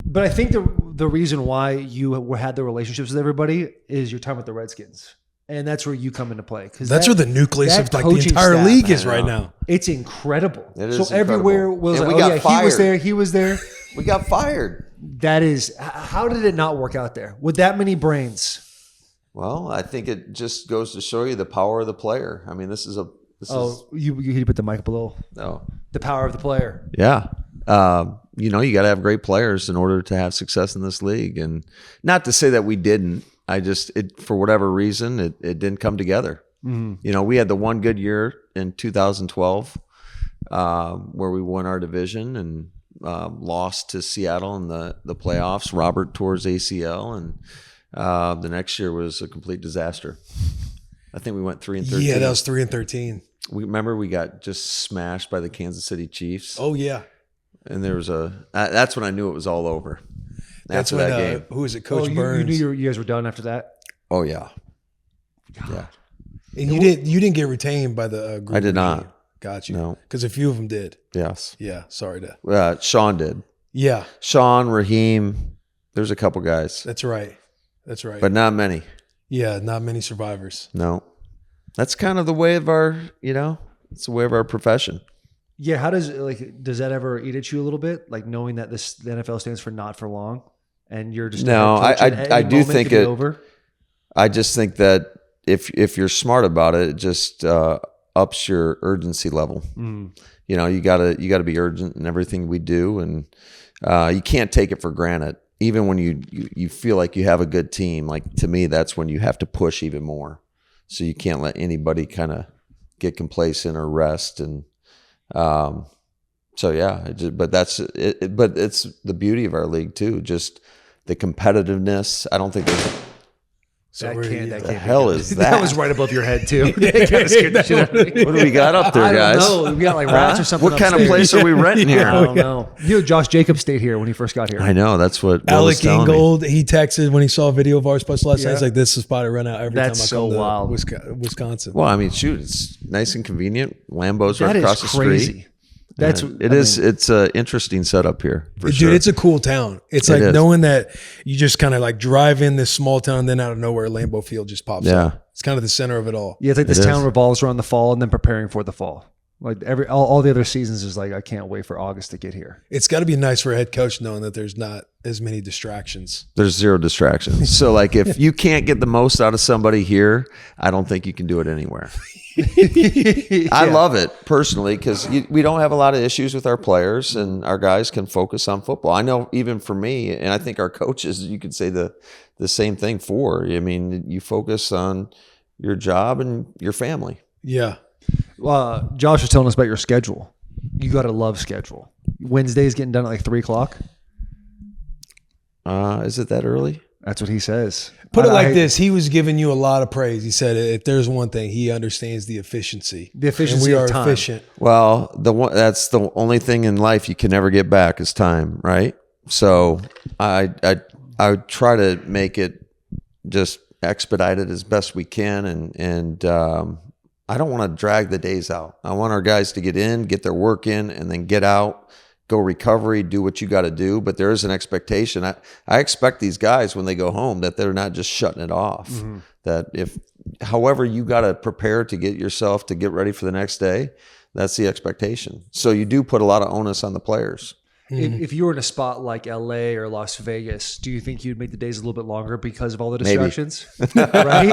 But I think the reason why you had the relationships with everybody is your time with the Redskins. And that's where you come into play. That's where the nucleus of like the entire league is right now. It's incredible. It is so incredible. Everywhere was and like, we got fired. He was there. He was there. We got fired. That is, how did it not work out there with that many brains? Well, I think it just goes to show you the power of the player. I mean, You put the mic below. No. The power of the player. Yeah. You got to have great players in order to have success in this league. And not to say that we didn't. For whatever reason, it didn't come together. Mm-hmm. We had the one good year in 2012 where we won our division and lost to Seattle in the playoffs. Robert tore his ACL, and the next year was a complete disaster. I think we went 3-13. Yeah, that was 3-13. We got just smashed by the Kansas City Chiefs. Oh yeah, and there was that's when I knew it was all over. That's after when, that game. Who was it, Coach Burns? You knew you guys were done after that? Oh yeah, yeah. And you didn't get retained by the group. I did not. Got you. No, because a few of them did. Yes. Yeah. Sorry to. Sean did. Yeah. Sean, Raheem. There's a couple guys. That's right. But not many. Yeah, not many survivors. No, that's kind of the way of our. It's the way of our profession. Yeah. How does that ever eat at you a little bit? Like knowing that the NFL stands for not for long, and you're just I do think it. Over? I just think that if you're smart about it, it just ups your urgency level. Mm. You gotta be urgent in everything we do, and you can't take it for granted. Even when you feel like you have a good team, like to me, that's when you have to push even more. So you can't let anybody kind of get complacent or rest. And so yeah, but that's it. But it's the beauty of our league too. Just the competitiveness. I don't think there's. What the hell is that? That was right above your head too. That kind of scared the shit out of me. What do we got up there, guys? I don't know. We got like rats or something. What kind of place are we renting here? I don't know. Josh Jacobs stayed here when he first got here. I know. That's what Alec Ingold. He texted when he saw a video of ours post last night. He's like, "This is the spot I run out every time I come wild. to Wisconsin." Well, I mean, shoot, it's nice and convenient. Lambeau's right across the street. It's an interesting setup here. Dude, it's a cool town. It's like knowing that you just kind of like drive in this small town, then out of nowhere, Lambeau Field just pops up. It's kind of the center of it all. Yeah, it's like this town revolves around the fall and then preparing for the fall. Like all the other seasons is like, I can't wait for August to get here. It's got to be nice for a head coach knowing that there's not as many distractions. There's zero distractions. So like if you can't get the most out of somebody here, I don't think you can do it anywhere. I love it personally because we don't have a lot of issues with our players and our guys can focus on football. I know even for me, and I think our coaches, you could say the same thing for. I mean, you focus on your job and your family. Yeah. Josh was telling us about your schedule. You got to love schedule. Wednesdays getting done at like 3:00. Is it that early? That's what he says. Put it like this. He was giving you a lot of praise. He said, if there's one thing, he understands the efficiency. The efficiency and we are of time. Efficient. Well, that's the only thing in life you can never get back is time, right? So I try to make it just expedited as best we can. And I don't want to drag the days out. I want our guys to get in, get their work in, and then get out. Go recovery, do what you got to do. But there is an expectation. I expect these guys when they go home that they're not just shutting it off. Mm-hmm. That however you got to prepare to get yourself to get ready for the next day, that's the expectation. So you do put a lot of onus on the players. Mm-hmm. If you were in a spot like LA or Las Vegas, do you think you'd make the days a little bit longer because of all the distractions? Right?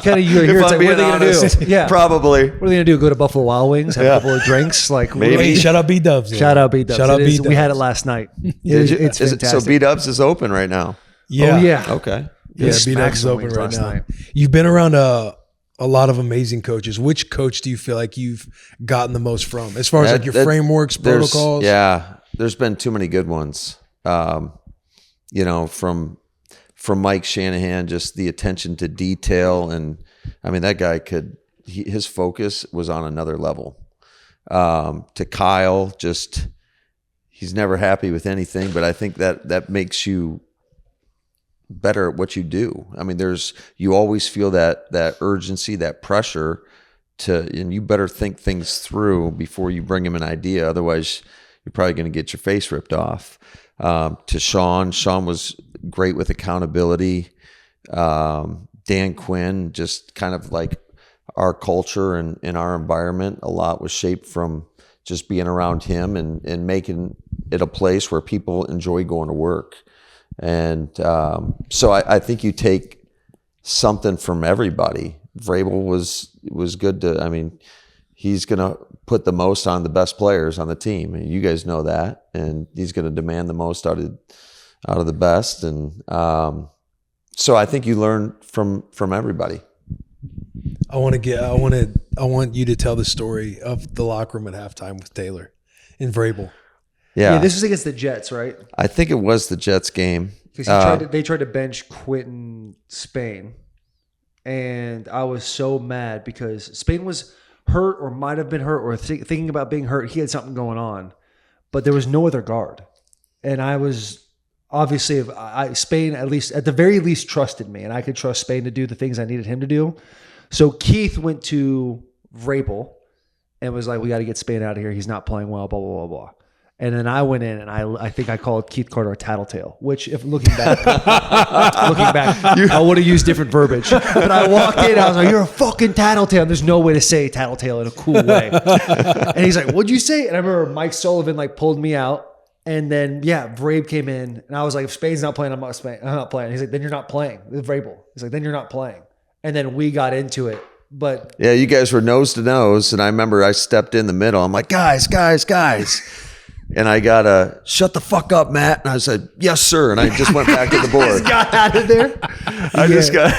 You hear it's like, what are they going to do? Yeah. Probably. What are they going to do? Go to Buffalo Wild Wings, have a couple of drinks? Like maybe. Hey, shout out B-Dubs. Shout out B-Dubs. Shout out B-Dubs. We had it last night. It's fantastic. So B-Dubs is open right now? Yeah. Oh, yeah. Okay. Yeah, B-Dubs is open right now. You've been around a lot of amazing coaches. Which coach do you feel like you've gotten the most from? As far as like your frameworks, protocols? Yeah. There's been too many good ones. From Mike Shanahan, just the attention to detail. And I mean, that guy his focus was on another level. To Kyle, he's never happy with anything, but I think that makes you better at what you do. I mean, you always feel that urgency, that pressure and you better think things through before you bring him an idea. Otherwise, you're probably going to get your face ripped off. to Sean. Sean was great with accountability. Dan Quinn, just kind of like our culture and our environment, a lot was shaped from just being around him and making it a place where people enjoy going to work. And so I think you take something from everybody. Vrabel was good to, I mean, he's going to put the most on the best players on the team. And you guys know that. And he's going to demand the most out of the best. And so I think you learn from everybody. I want you to tell the story of the locker room at halftime with Taylor and Vrabel. Yeah, this was against the Jets, right? I think it was the Jets game. Because they tried to bench Quentin Spain. And I was so mad because Spain was hurt or might have been hurt or thinking about being hurt. He had something going on. But there was no other guard. And I was obviously, Spain at the very least trusted me. And I could trust Spain to do the things I needed him to do. So Keith went to Vrabel and was like, we got to get Spain out of here. He's not playing well, blah, blah, blah, blah. And then I went in and I think I called Keith Carter a tattletale, which if looking back, I would have used different verbiage. But I walked in, I was like, you're a fucking tattletale. And there's no way to say tattletale in a cool way. And he's like, what'd you say? And I remember Mike Sullivan pulled me out. And then, Vrabel came in and I was like, if Spain's not playing, I'm not playing. He's like, then you're not playing. Vrabel. He's like, then you're not playing. And then we got into it. But yeah, you guys were nose to nose. And I remember I stepped in the middle. I'm like, guys. And I got a shut the fuck up, Matt. And I said, yes, sir. And I just went back to the board. Just got out of there. Just got.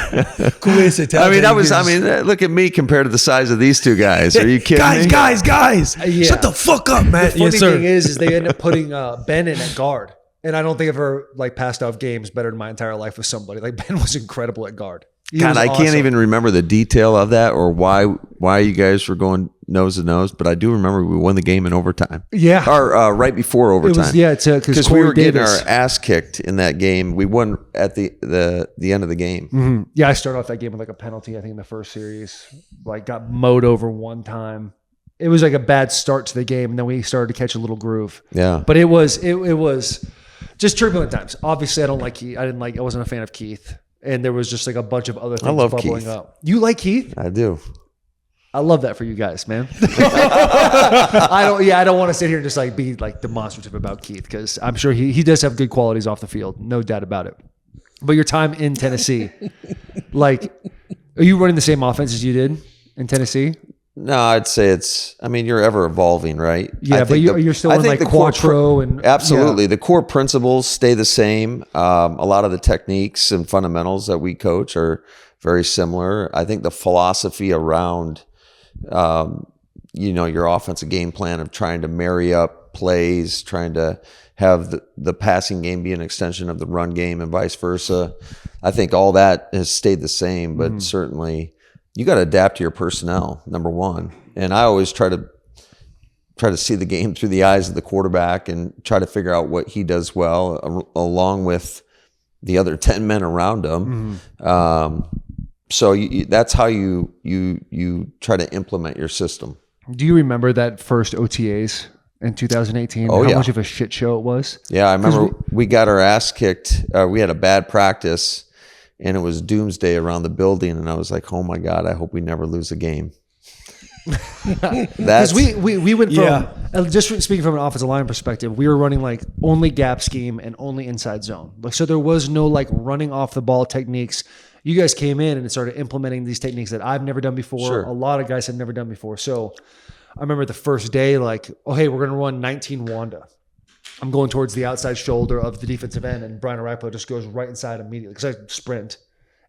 Cool way to say tattletale. Look at me compared to the size of these two guys. Are you kidding me? Guys. Yeah. Shut the fuck up, Matt. The funny thing is they end up putting Ben in at guard. And I don't think I've ever passed off games better in my entire life with somebody. Ben was incredible at guard. God, I can't even remember the detail of that or why you guys were going nose to nose, but I do remember we won the game in overtime. Yeah. Or right before overtime. Because we were getting our ass kicked in that game. We won at the end of the game. Mm-hmm. Yeah, I started off that game with a penalty, I think, in the first series. Got mowed over one time. It was a bad start to the game, and then we started to catch a little groove. Yeah. But it was just turbulent times. Obviously, I wasn't a fan of Keith. And there was just a bunch of other things bubbling Keith. up. You like Keith? I do. I love that for you guys, man. I don't want to sit here and just be demonstrative about Keith because I'm sure he does have good qualities off the field, no doubt about it. But your time in Tennessee, are you running the same offense as you did in Tennessee? No, I'd say you're ever evolving, right? Yeah, but you're still in Quattro and absolutely. Yeah. The core principles stay the same. A lot of the techniques and fundamentals that we coach are very similar. I think the philosophy around, your offensive game plan of trying to marry up plays, trying to have the passing game be an extension of the run game and vice versa. I think all that has stayed the same, but certainly you got to adapt to your personnel, number one. And I always try to see the game through the eyes of the quarterback and try to figure out what he does well, along with the other 10 men around him. So that's how you try to implement your system. Do you remember that first OTAs in 2018? How much of a shit show it was? Yeah, I remember we got our ass kicked. We had a bad practice. And it was doomsday around the building, and I was like, "Oh my God, I hope we never lose a game." Because we went from just speaking from an offensive line perspective, we were running only gap scheme and only inside zone. So there was no running off the ball techniques. You guys came in and started implementing these techniques that I've never done before. Sure. A lot of guys had never done before. So I remember the first day, oh hey, we're gonna run 19 Wanda. I'm going towards the outside shoulder of the defensive end, and Brian Arapo just goes right inside immediately because I sprint,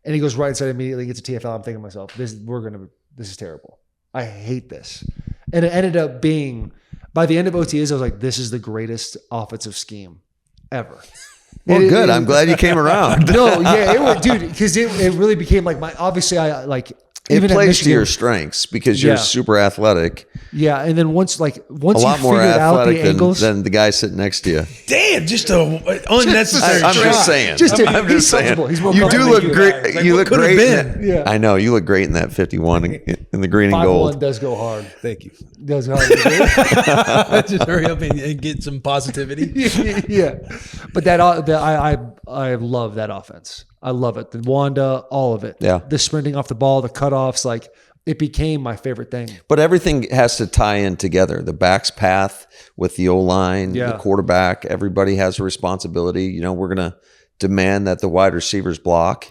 and he goes right inside immediately, gets a TFL. I'm thinking to myself, this is terrible. I hate this. And it ended up being, by the end of OTAs, I was like, this is the greatest offensive scheme ever. Well, I'm glad you came around. No, yeah, dude, because it really became obviously I It plays to your strengths because you're super athletic. Yeah, and then once a you lot more figured out the athletic angles, than the guy sitting next to you. Damn, just a unnecessary. I'm just saying. He's comfortable. He's more you do look comfortable great. Like, you what look could have great. been? Yeah. I know you look great in that 51 in the green and 5'1" gold. does go hard. Thank you. Does go hard. Just hurry up and get some positivity. Yeah, but I love that offense. I love it. The Wanda, all of it. Yeah. The sprinting off the ball, the cutoffs, like it became my favorite thing. But everything has to tie in together. The back's path with the O-line, the quarterback, everybody has a responsibility. You know, we're going to demand that the wide receivers block.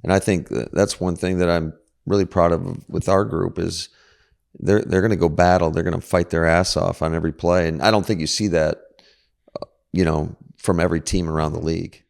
And I think that's one thing that I'm really proud of with our group is they're going to go battle. They're going to fight their ass off on every play. And I don't think you see that, from every team around the league.